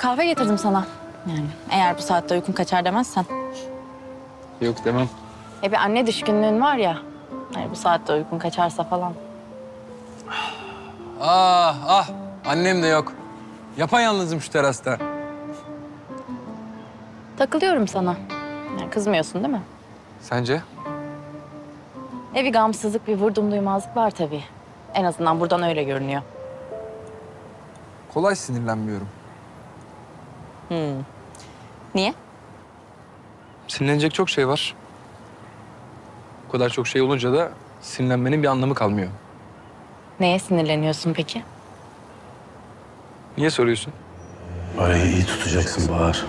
kahve getirdim sana. Yani eğer bu saatte uykun kaçar demezsen. Yok demem. Bir anne düşkünlüğün var ya. Yani bu saatte uykun kaçarsa falan. Ah annem de yok. Yapayalnızım şu terasta. Takılıyorum sana. Yani kızmıyorsun değil mi? Sence? Bir gamsızlık, bir vurdum duymazlık var tabii. En azından buradan öyle görünüyor. Kolay sinirlenmiyorum. Niye? Sinirlenecek çok şey var. Bu kadar çok şey olunca da sinirlenmenin bir anlamı kalmıyor. Neye sinirleniyorsun peki? Niye soruyorsun? Arayı iyi tutacaksın Bahar.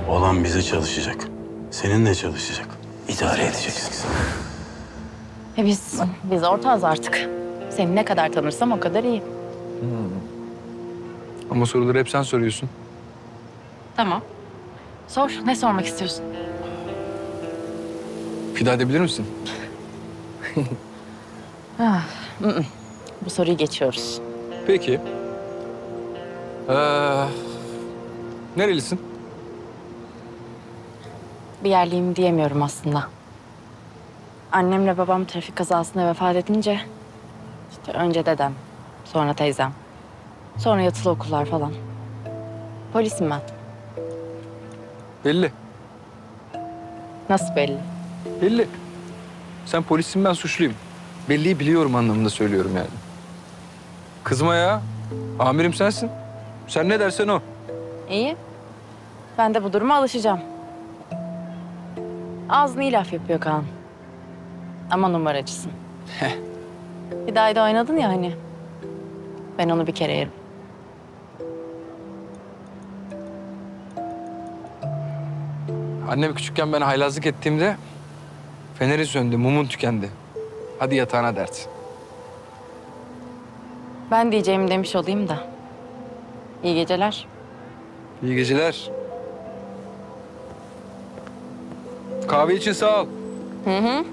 Olan bize çalışacak. Seninle çalışacak. İdare edeceksin. Biz ortağız artık. Seni ne kadar tanırsam o kadar iyi. Ama soruları hep sen soruyorsun. Tamam. Sor. Ne sormak istiyorsun? Fida edebilir misin? Bu soruyu geçiyoruz. Peki. Nerelisin? Bir yerliyim diyemiyorum aslında. Annemle babam trafik kazasında vefat edince... işte önce dedem, sonra teyzem, sonra yatılı okullar falan. Polisim ben. Belli. Nasıl belli? Belli. Sen polissin, ben suçluyum. Belliyi biliyorum anlamında söylüyorum yani. Kızma ya. Amirim sensin. Sen ne dersen o. İyi. Ben de bu duruma alışacağım. Ağzını iyi laf yapıyor Kaan. Ama numaracısın. Bir daha da oynadın ya hani. Ben onu bir kere yerim. Annem küçükken ben haylazlık ettiğimde feneri söndü, mumun tükendi. Hadi yatağına dert. Ben diyeceğimi demiş olayım da. İyi geceler. İyi geceler. Kahve için sağ ol. Hı hı.